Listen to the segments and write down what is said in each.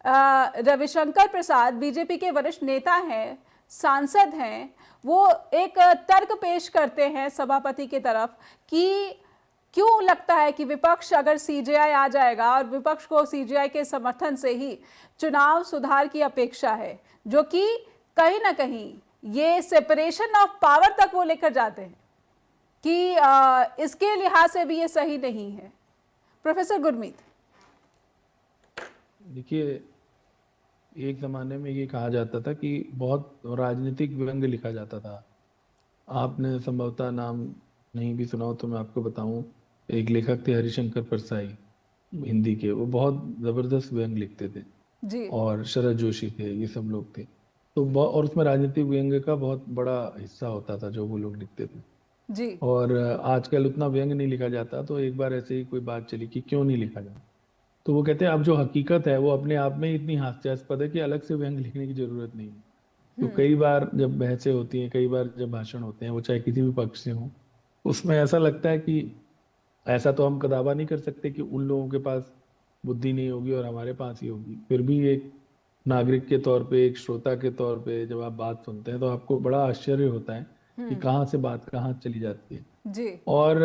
रविशंकर प्रसाद BJP के वरिष्ठ नेता हैं, सांसद हैं, वो एक तर्क पेश करते हैं सभापति की तरफ कि क्यों लगता है कि विपक्ष अगर सीजेआई आ जाएगा और विपक्ष को सीजेआई के समर्थन से ही चुनाव सुधार की अपेक्षा है, जो कि कहीं ना कहीं ये सेपरेशन ऑफ पावर तक वो लेकर जाते हैं कि इसके लिहाज से भी ये सही नहीं है। प्रोफेसर गुरमीत, देखिए, एक ज़माने में ये कहा जाता था कि बहुत राजनीतिक व्यंग्य लिखा जाता था। आपने संभवतः नाम नहीं भी सुना हो तो मैं आपको बताऊं, एक लेखक थे हरिशंकर परसाई, हिंदी के। वो बहुत ज़बरदस्त व्यंग्य लिखते थे। जी और शरद जोशी थे, ये सब लोग थे। तो और उसमें राजनीतिक व्यंग्य का बहुत बड़ा हिस्सा होता था जो वो लोग लिखते थे। जी और आजकल उतना व्यंग्य नहीं लिखा जाता। तो एक बार ऐसे ही कोई बात चली कि क्यों नहीं लिखा जाता, तो वो कहते हैं अब जो हकीकत है वो अपने आप में ही इतनी हास्यास्पद है कि अलग से व्यंग्य लिखने की जरूरत नहीं है। तो कई बार जब बहसें होती हैं, कई बार जब भाषण होते हैं, वो चाहे किसी भी पक्ष से हो, उसमें ऐसा लगता है कि ऐसा तो हम कदावा नहीं कर सकते कि उन लोगों के पास बुद्धि नहीं होगी और हमारे पास ही होगी। फिर भी एक नागरिक के तौर पे, एक श्रोता के तौर पे जब आप बात सुनते हैं तो आपको बड़ा आश्चर्य होता है कि कहाँ से बात कहाँ चली जाती है। जी और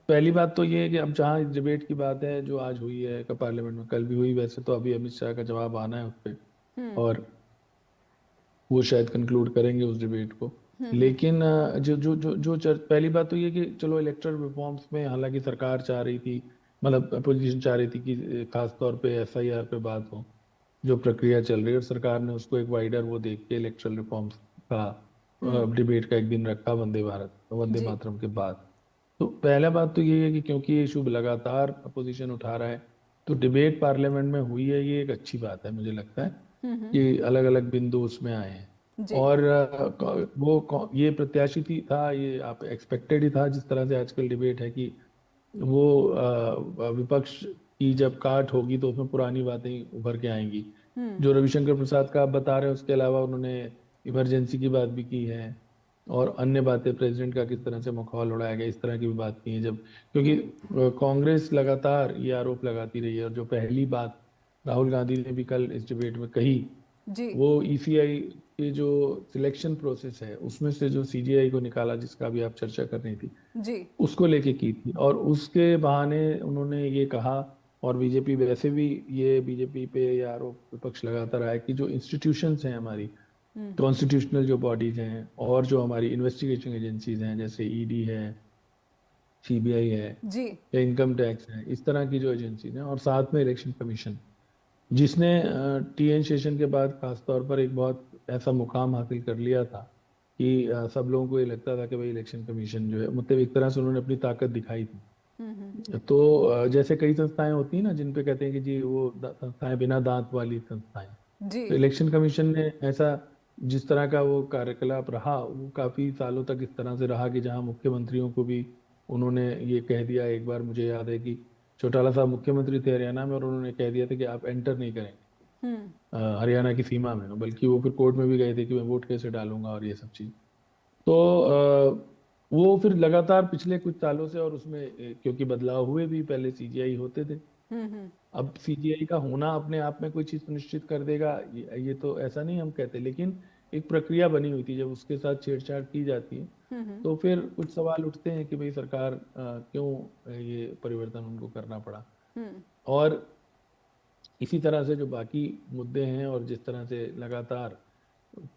पहली बात तो ये है कि अब जहाँ इस डिबेट की बात है जो आज हुई है पार्लियामेंट में, कल भी हुई वैसे, तो अभी अमित शाह का जवाब आना है उस पर, और वो शायद कंक्लूड करेंगे उस डिबेट को। लेकिन जो जो जो जो पहली बात तो ये कि चलो इलेक्टोरल रिफॉर्म्स में हालांकि सरकार चाह रही थी, मतलब अपोजिशन चाह रही थी कि खास तौर पे एफआईआर पे बात हो, जो प्रक्रिया चल रही है, और सरकार ने उसको एक वाइडर वो देख के इलेक्टोरल रिफॉर्म्स का डिबेट का एक दिन रखा वंदे जी मातरम के बाद। तो पहला बात तो ये है कि क्योंकि ये इशू लगातार अपोजिशन उठा रहा है, तो डिबेट पार्लियामेंट में हुई है, ये एक अच्छी बात है मुझे लगता है कि अलग अलग बिंदु उसमें आए हैं। जी और ये प्रत्याशी थी था, ये आप एक्सपेक्टेड ही था, जिस तरह से आजकल डिबेट है कि वो विपक्ष की जब काट होगी तो उसमें पुरानी बातें उभर के आएंगी। जो रविशंकर प्रसाद का आप बता रहे हैं उसके अलावा उन्होंने इमरजेंसी की बात भी की है, और अन्य बातें, प्रेसिडेंट का किस तरह से मखौल उड़ाया गया, इस तरह की भी बात की है। जब क्योंकि कांग्रेस लगातार ये आरोप लगाती रही है, और जो पहली बात राहुल गांधी ने भी कल इस डिबेट में कही, जी वो ईसीआई के जो सिलेक्शन प्रोसेस है उसमें से जो सीजीआई को निकाला, जिसका भी आप चर्चा कर रही थी, जी उसको लेके की थी। और उसके बहाने उन्होंने ये कहा, और बीजेपी वैसे भी ये बीजेपी पे ये आरोप विपक्ष लगाता रहा है कि जो इंस्टीट्यूशंस हैं हमारी, कॉन्स्टिट्यूशनल जो बॉडीज हैं और जो हमारी इन्वेस्टिगेशन एजेंसीज हैं, जैसे ईडी है, सीबीआई है, जी या इनकम टैक्स है, इस तरह की जो एजेंसीज हैं, और साथ में इलेक्शन कमीशन, जिसने टीएन शेषन के बाद खास तौर पर एक बहुत ऐसा मुकाम हासिल कर लिया था कि सब लोगों को ये लगता था कि भाई इलेक्शन कमीशन जो है, मतलब एक तरह से उन्होंने अपनी ताकत दिखाई थी। तो जैसे कई संस्थाएं होती हैं ना जिन पे कहते हैं कि जी वो संस्थाएं बिना दांत वाली संस्थाएं, जी तो इलेक्शन कमीशन ने ऐसा, जिस तरह का वो कार्यकलाप रहा, वो काफी सालों तक इस तरह से रहा कि जहां मुख्यमंत्रियों को भी उन्होंने ये कह दिया। एक बार मुझे याद है कि चौटाला साहब मुख्यमंत्री थे हरियाणा में, और उन्होंने कह दिया था कि आप एंटर नहीं करेंगे हरियाणा की सीमा में, बल्कि वो फिर कोर्ट में भी गए थे कि मैं वोट कैसे डालूंगा और ये सब चीज। तो वो फिर लगातार पिछले कुछ सालों से, और उसमें क्योंकि बदलाव हुए भी, पहले सीजीआई होते थे, अब सीजीआई का होना अपने आप में कोई चीज सुनिश्चित कर देगा ये तो ऐसा नहीं हम कहते, लेकिन एक प्रक्रिया बनी हुई थी, जब उसके साथ छेड़छाड़ की जाती है तो फिर कुछ सवाल उठते हैं कि भाई सरकार क्यों ये परिवर्तन उनको करना पड़ा। और इसी तरह से जो बाकी मुद्दे हैं, और जिस तरह से लगातार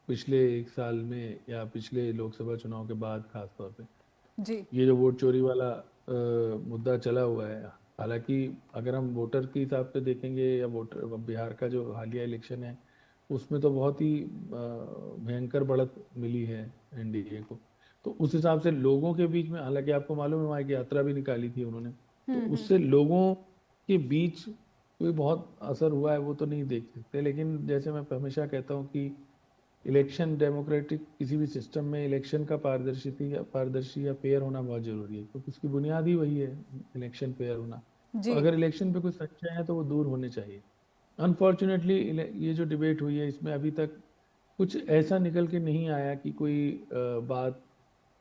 पिछले एक साल में या पिछले लोकसभा चुनाव के बाद खास तौर पे जी ये जो वोट चोरी वाला मुद्दा चला हुआ है, हालांकि अगर हम वोटर के हिसाब से देखेंगे, या वोटर बिहार का जो हालिया इलेक्शन है उसमें तो बहुत ही भयंकर बढ़त मिली है एनडीए को। तो उस हिसाब से लोगों के बीच में, हालांकि आपको मालूम है वहाँ एक यात्रा भी निकाली थी उन्होंने, तो उससे लोगों के बीच कोई बहुत असर हुआ है वो तो नहीं देख सकते। लेकिन जैसे मैं हमेशा कहता हूँ कि इलेक्शन डेमोक्रेटिक किसी भी सिस्टम में इलेक्शन का पारदर्शी या फेयर होना बहुत जरूरी है, क्योंकि उसकी बुनियाद ही वही है, इलेक्शन फेयर होना। तो जी अगर इलेक्शन पे कोई सच्चाई है तो वो दूर होने चाहिए। अनफॉर्चुनेटली ये जो डिबेट हुई है इसमें अभी तक कुछ ऐसा निकल के नहीं आया कि कोई बात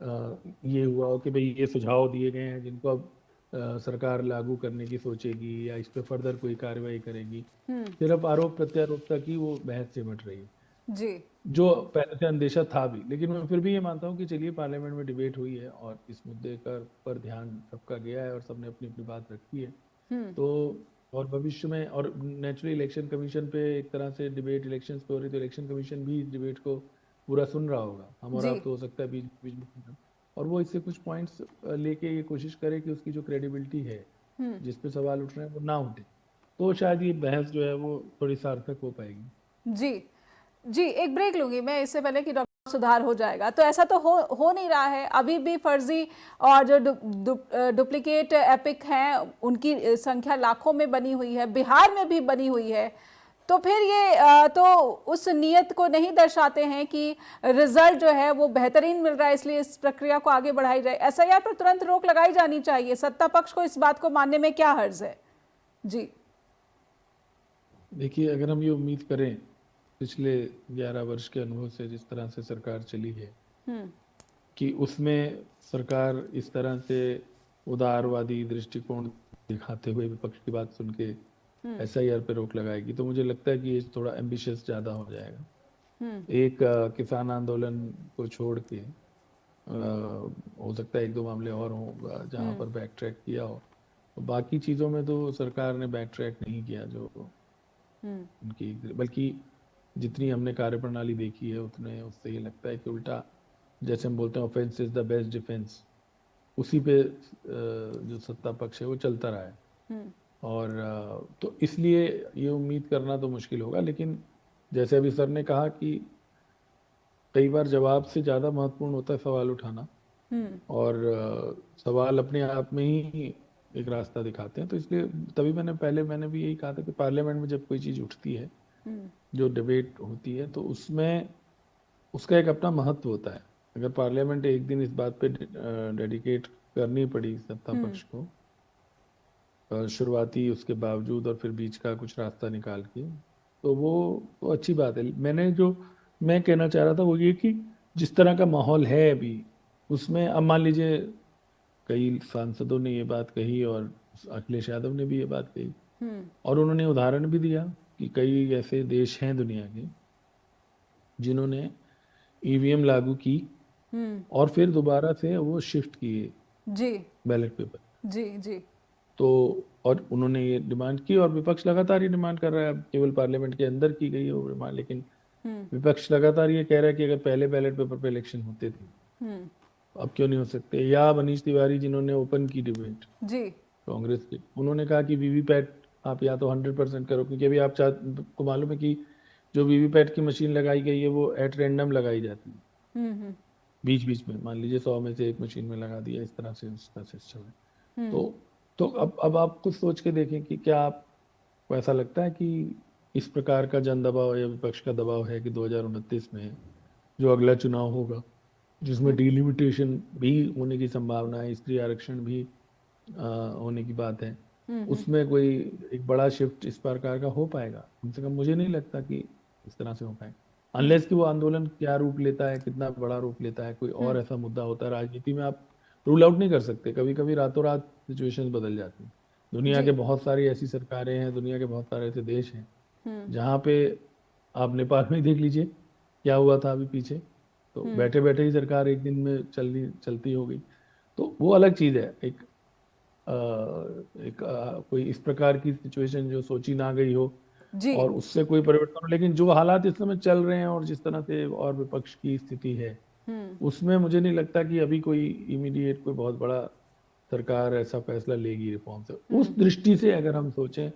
ये हुआ हो कि भाई ये सुझाव दिए गए हैं जिनको अब सरकार लागू करने की सोचेगी या इस पे फर्दर कोई कार्रवाई करेगी। हम्म। सिर्फ आरोप प्रत्यारोप तक ही वो बहस सिमट रही है, जी। जो पहले से अंदेशा था भी। लेकिन मैं फिर भी ये मानता हूँ कि चलिए पार्लियामेंट में डिबेट हुई है और इस मुद्दे पर ध्यान सबका गया है और सबने अपनी अपनी बात रखी है। हम्म। तो और भविष्य में, और नेचुरली इलेक्शन कमीशन पे एक तरह से डिबेट इलेक्शंस पे हो रही, तो इलेक्शन कमीशन भी इस डिबेट को पूरा सुन रहा होगा। हम और जी। आप तो हो सकता है बीच बीच में सुन रहे हो। और वो इससे कुछ पॉइंट्स लेके ये कोशिश करे कि उसकी जो क्रेडिबिलिटी है, हम्म। जिस पे सवाल उठ रहे हैं, वो ना उठे, तो शायद ये बहस जो है वो थोड़ी सार्थक हो पाएगी। जी। जी, एक ब्रेक लूंगी मैं इससे पहले कि डॉक्टर सुधार हो जाएगा। तो ऐसा तो हो नहीं रहा है, अभी भी फर्जी और जो डुप्लीकेट एपिक हैं उनकी संख्या लाखों में बनी हुई है, बिहार में भी बनी हुई है। तो फिर ये तो उस नीयत को नहीं दर्शाते हैं कि रिजल्ट जो है वो बेहतरीन मिल रहा है, इसलिए इस प्रक्रिया को आगे बढ़ाई जाए। एसआईआर पर तुरंत रोक लगाई जानी चाहिए। सत्ता पक्ष को इस बात को मानने में क्या हर्ज है? जी। देखिए, अगर हम ये उम्मीद करें पिछले 11 वर्ष के अनुभव से, जिस तरह से सरकार चली है, कि उसमें सरकार इस तरह से उदारवादी दृष्टिकोण दिखाते हुए विपक्ष की बात सुन के एसआईआर पे रोक लगाएगी, तो मुझे लगता है कि ये थोड़ा एम्बिशियस ज़्यादा हो जाएगा। एक किसान आंदोलन को छोड़ के हो सकता है एक दो मामले और हों जहाँ पर बैक ट्रैक किया हो, बाकी चीज़ों में तो सरकार ने बैक ट्रैक नहीं किया जो उनकी, बल्कि जितनी हमने कार्यप्रणाली देखी है उतने उससे ये लगता है कि उल्टा, जैसे हम बोलते हैं offence is the best defence, उसी पे जो सत्ता पक्ष है वो चलता रहा है। और तो इसलिए ये उम्मीद करना तो मुश्किल होगा। लेकिन जैसे अभी सर ने कहा कि कई बार जवाब से ज़्यादा महत्वपूर्ण होता है सवाल उठाना, और सवाल अपने आप में ही एक रास्ता दिखाते हैं। तो इसलिए तभी मैंने भी यही कहा था कि पार्लियामेंट में जब कोई चीज़ उठती है, जो डिबेट होती है, तो उसमें उसका एक अपना महत्व होता है। अगर पार्लियामेंट एक दिन इस बात पे डेडिकेट करनी पड़ी सत्ता पक्ष को, शुरुआती उसके बावजूद और फिर बीच का कुछ रास्ता निकाल के, तो वो तो अच्छी बात है। मैं कहना चाह रहा था वो ये कि जिस तरह का माहौल है अभी, उसमें अब मान लीजिए कई सांसदों ने ये बात कही और अखिलेश यादव ने भी ये बात कही, और उन्होंने उदाहरण भी दिया कि कई ऐसे देश हैं दुनिया के जिन्होंने ईवीएम लागू की और फिर दोबारा से वो शिफ्ट किए जी बैलेट पेपर। जी जी। तो और उन्होंने ये डिमांड की, और विपक्ष लगातार ये डिमांड कर रहा है। अब केवल पार्लियामेंट के अंदर की गई है वो डिमांड, लेकिन विपक्ष लगातार ये कह रहा है कि अगर पहले बैलेट पेपर पे इलेक्शन होते थे, अब क्यों नहीं हो सकते। या मनीष तिवारी जिन्होंने ओपन की डिबेट जी कांग्रेस के, उन्होंने कहा कि वीवीपैट आप या तो 100% करो, क्योंकि अभी को मालूम है कि जो वीवीपैट की मशीन लगाई गई है वो एट रैंडम लगाई जाती है, बीच बीच में, मान लीजिए 100 में से एक मशीन में लगा दिया, इस तरह से उसका सिस्टम है। तो अब आप कुछ सोच के देखें कि क्या आपको ऐसा लगता है कि इस प्रकार का जन दबाव या विपक्ष का दबाव है कि 2029 में जो अगला चुनाव होगा, जिसमें डिलिमिटेशन भी होने की संभावना है, स्त्री आरक्षण भी होने की बात है, उसमें कोई एक बड़ा शिफ्ट इस प्रकार का हो पाएगा? कम से कम मुझे नहीं लगता कि इस तरह से हो पाएगा, अनलेस कि वो आंदोलन क्या रूप लेता है, कितना बड़ा रूप लेता है, कोई और ऐसा मुद्दा होता है। राजनीति में आप रूल आउट नहीं कर सकते, कभी कभी रातों रात सिचुएशन बदल जाती है। दुनिया के बहुत सारी ऐसी सरकारें हैं, दुनिया के बहुत सारे ऐसे देश हैं जहाँ पे, आप नेपाल में देख लीजिए क्या हुआ था अभी पीछे, तो बैठे बैठे ही सरकार एक दिन में चलती हो गई। तो वो अलग चीज है, कोई इस प्रकार की सिचुएशन जो सोची ना गई हो जी और उससे कोई परिवर्तन हो। लेकिन जो हालात इस समय चल रहे हैं और जिस तरह से और विपक्ष की स्थिति है, उसमें मुझे नहीं लगता कि अभी कोई इमीडिएट कोई बहुत बड़ा सरकार ऐसा फैसला लेगी रिफॉर्म से। उस दृष्टि से अगर हम सोचें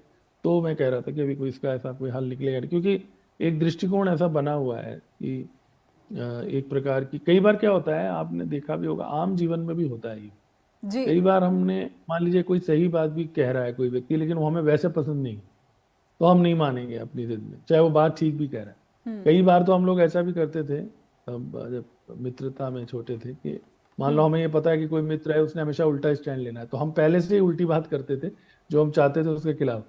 तो मैं कह रहा था कि अभी कोई इसका ऐसा कोई हल निकलेगा नहीं, क्योंकि एक दृष्टिकोण ऐसा बना हुआ है कि एक प्रकार की, कई बार क्या होता है आपने देखा भी होगा, आम जीवन में भी होता है ये। जी कई बार हमने, मान लीजिए कोई सही बात भी कह रहा है कोई व्यक्ति, लेकिन वो हमें वैसे पसंद नहीं, तो हम नहीं मानेंगे अपनी जिद में, चाहे वो बात ठीक भी कह रहा है। कई बार तो हम लोग ऐसा भी करते थे जब मित्रता में छोटे थे कि मान लो हमें ये पता है कि कोई मित्र है, उसने हमेशा उल्टा स्टैंड लेना है, तो हम पहले से ही उल्टी बात करते थे जो हम चाहते थे उसके खिलाफ,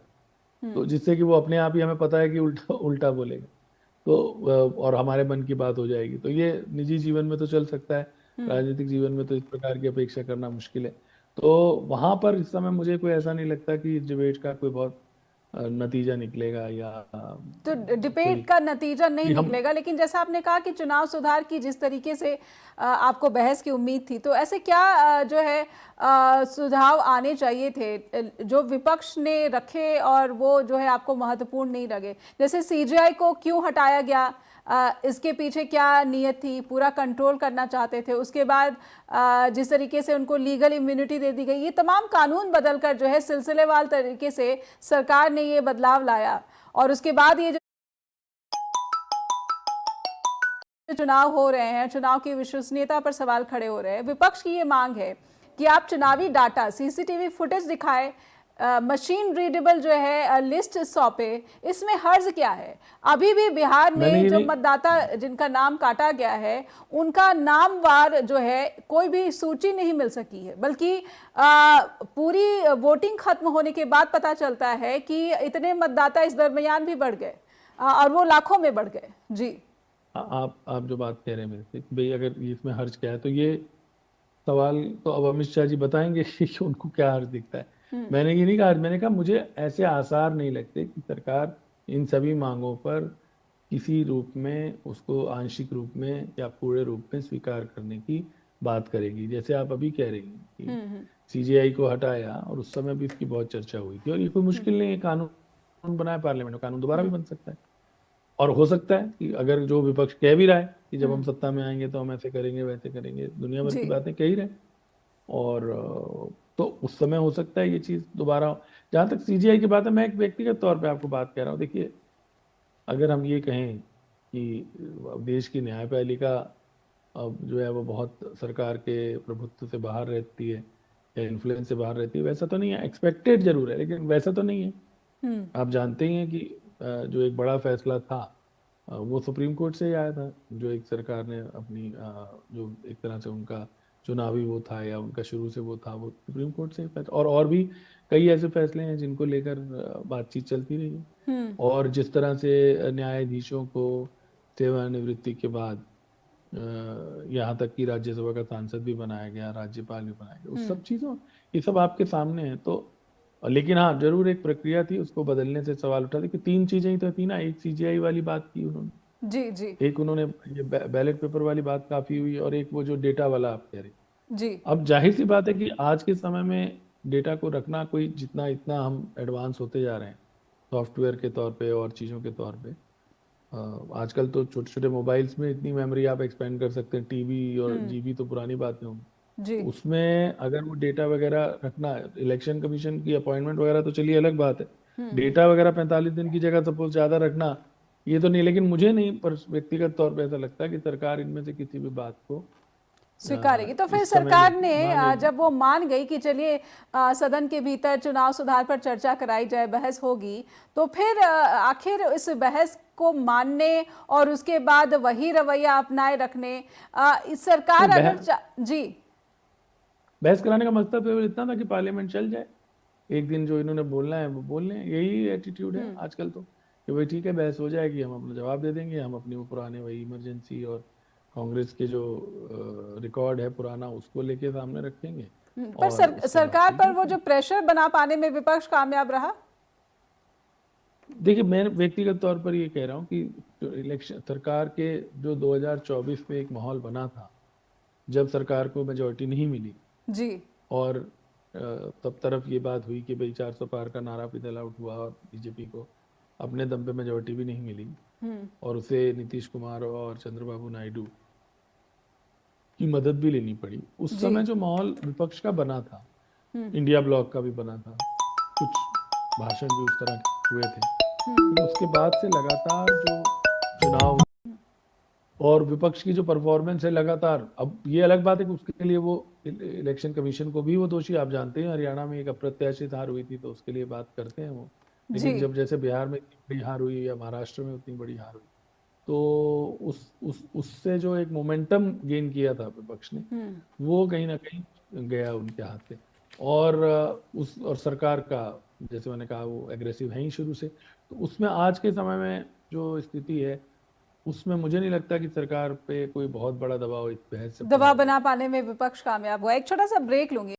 तो जिससे कि वो अपने आप ही, हमें पता है कि उल्टा उल्टा बोलेगा, तो और हमारे मन की बात हो जाएगी। तो ये निजी जीवन में तो चल सकता है, राजनीतिक जीवन में तो इस प्रकार की अपेक्षा करना मुश्किल है। तो वहां पर इस समय मुझे कोई ऐसा नहीं लगता कि इस डिबेट का कोई बहुत नतीजा निकलेगा या तो कोई डिबेट का नतीजा नहीं कि हम निकलेगा, लेकिन जैसा आपने कहा कि चुनाव सुधार की जिस तरीके से आपको बहस की उम्मीद थी, तो ऐसे क्या जो है सुझाव आने चाहिए थे जो विपक्ष ने रखे और वो जो है आपको महत्वपूर्ण नहीं लगे? जैसे सीजीआई को क्यों हटाया गया, इसके पीछे क्या नीयत थी? पूरा कंट्रोल करना चाहते थे? उसके बाद जिस तरीके से उनको लीगल इम्यूनिटी दे दी गई, ये तमाम कानून बदलकर जो है सिलसिलेवार तरीके से सरकार ने ये बदलाव लाया, और उसके बाद ये जो चुनाव हो रहे हैं, चुनाव की विश्वसनीयता पर सवाल खड़े हो रहे हैं। विपक्ष की ये मांग है कि आप चुनावी डाटा, सीसीटीवी फुटेज दिखाएं, मशीन रीडेबल जो है लिस्ट सौंपे। इसमें हर्ज क्या है? अभी भी बिहार मैंने में ये जो नहीं मतदाता जिनका नाम काटा गया है, उनका नामवार जो है कोई भी सूची नहीं मिल सकी है, बल्कि पूरी वोटिंग खत्म होने के बाद पता चलता है कि इतने मतदाता इस दरमियान भी बढ़ गए, और वो लाखों में बढ़ गए। जी आप जो बात कह रहे हैं मेरे से कि भाई अगर ये इसमें हर्ज क्या है, तो ये सवाल तो अब अमित शाह जी बताएंगे कि उनको क्या हर्ज दिखता है। मैंने ये नहीं कहा, मैंने कहा मुझे ऐसे आसार नहीं लगते कि सरकार इन सभी मांगों पर किसी रूप में उसको आंशिक रूप में या पूरे रूप में स्वीकार करने की बात करेगी। जैसे आप अभी कह रही हैं कि सीजीआई को हटाया, और उस समय भी इसकी बहुत चर्चा हुई थी, और ये कोई मुश्किल नहीं है, कानून बनाया पार्लियामेंट में, कानून दोबारा भी बन सकता है। और हो सकता है कि अगर जो विपक्ष कह भी रहा है कि जब हम सत्ता में आएंगे तो हम ऐसे करेंगे वैसे करेंगे, दुनिया भर जी की बातें कह ही रहे हैं, और तो उस समय हो सकता है ये चीज दोबारा हो। जहां तक सीजीआई की बात है, मैं एक व्यक्तिगत तौर पे आपको बात कह रहा हूँ। देखिए, अगर हम ये कहें कि देश की न्यायपालिका अब जो है वो बहुत सरकार के प्रभुत्व से बाहर रहती है या इन्फ्लुएंस से बाहर रहती है, वैसा तो नहीं है। एक्सपेक्टेड जरूर है, लेकिन वैसा तो नहीं है। आप जानते ही हैं कि जो एक बड़ा फैसला था वो सुप्रीम कोर्ट से ही आया था, जो एक सरकार ने अपनी जो एक तरह से उनका चुनावी वो था या उनका शुरू से वो था, वो सुप्रीम कोर्ट से ही फैसला। और भी कई ऐसे फैसले हैं जिनको लेकर बातचीत चलती रही है। और जिस तरह से न्यायाधीशों को सेवानिवृत्ति के बाद यहाँ तक कि राज्यसभा का सांसद भी बनाया गया, राज्यपाल भी बनाया गया, उस सब चीजों, ये सब आपके सामने है। तो लेकिन हाँ, जरूर एक प्रक्रिया थी, उसको बदलने से सवाल उठा था कि तीन चीजें ही तो थी ना। एक सीजीआई वाली बात की उन्होंने, जी जी एक उन्होंने ये बैलेट पेपर वाली बात काफी हुई, और एक वो जो डेटा वाला आप कह रहे। जी अब जाहिर सी बात है कि आज के समय में डेटा को रखना, कोई जितना इतना हम एडवांस होते जा रहे हैं सॉफ्टवेयर के तौर पे और चीज़ों के तौर पे, आजकल तो छोटे छोटे मोबाइल्स में इतनी मेमोरी आप एक्सपेंड कर सकते हैं। टीबी और जीबी तो पुरानी बातें होंगी, जी उसमें अगर वो डेटा वगैरह रखना है, इलेक्शन कमीशन की अपॉइंटमेंट वगैरह तो चलिए अलग बात है, डेटा वगैरह 45 दिन की जगह सपोज ज्यादा रखना, ये तो नहीं। लेकिन मुझे नहीं, पर व्यक्तिगत तौर पे ऐसा लगता है कि सरकार इनमें से किसी भी बात को स्वीकारेगी। तो फिर इस समय में सरकार ने मानेगी। जब वो मान गई कि चलिए सदन के भीतर चुनाव सुधार पर चर्चा कराई जाए, बहस होगी, तो फिर आखिर इस बहस को मानने और उसके बाद वही रवैया अपनाए रखने, इस सरकार नहीं, अगर जी बहस कराने का मकसद तो इतना था कि पार्लियामेंट चल जाए, एक दिन जो इन्होंने बोलना है वो बोल लें। यही एटीट्यूड है आजकल तो, कि भाई ठीक है, बहस हो जाएगी, हम अपना जवाब दे देंगे, हम अपने वो पुराने वही इमरजेंसी और कांग्रेस के जो रिकॉर्ड है पुराना, उसको लेके सामने रखेंगे, पर और उसके बाद सरकार फिर पर वो देखते जो हैं। प्रेशर बना पाने में विपक्ष कामयाब रहा। देखिए, मैं व्यक्तिगत तौर पर ये कह रहा हूँ कि जो इलेक्शन सरकार के जो 2024 में एक माहौल बना था, जब सरकार को मेजोरिटी नहीं मिली, जी और तब तरफ ये बात हुई कि भाई 400 पार का नारा भी आउट हुआ, और बीजेपी को अपने दम पे मेजोरिटी भी नहीं मिली, और उसे नीतीश कुमार और चंद्रबाबू नायडू की मदद भी लेनी पड़ी। उस जी समय जो माहौल विपक्ष का बना था, इंडिया ब्लॉक का भी बना था, कुछ भाषण भी उस तरह के हुए थे, लेकिन उसके बाद से लगातार जो चुनाव और विपक्ष की जो परफॉर्मेंस है लगातार, अब ये अलग बात है कि उसके लिए वो इलेक्शन कमीशन को भी वो दोषी, आप जानते हैं हरियाणा में एक अप्रत्याशित हार हुई थी, तो उसके लिए बात करते हैं वो। जी लेकिन जब जैसे बिहार में इतनी बड़ी हार हुई या महाराष्ट्र में उतनी बड़ी हार हुई, तो उससे जो एक मोमेंटम गेन किया था विपक्ष ने, वो कहीं ना कहीं गया उनके हाथ से। और और सरकार का, जैसे मैंने कहा, वो एग्रेसिव है ही शुरू से, तो उसमें आज के समय में जो स्थिति है, उसमें मुझे नहीं लगता कि सरकार पे कोई बहुत बड़ा दबाव इस बहस से पड़ा दबाव हुआ है। बना पाने में विपक्ष कामयाब हुआ। एक छोटा सा ब्रेक लूंगी।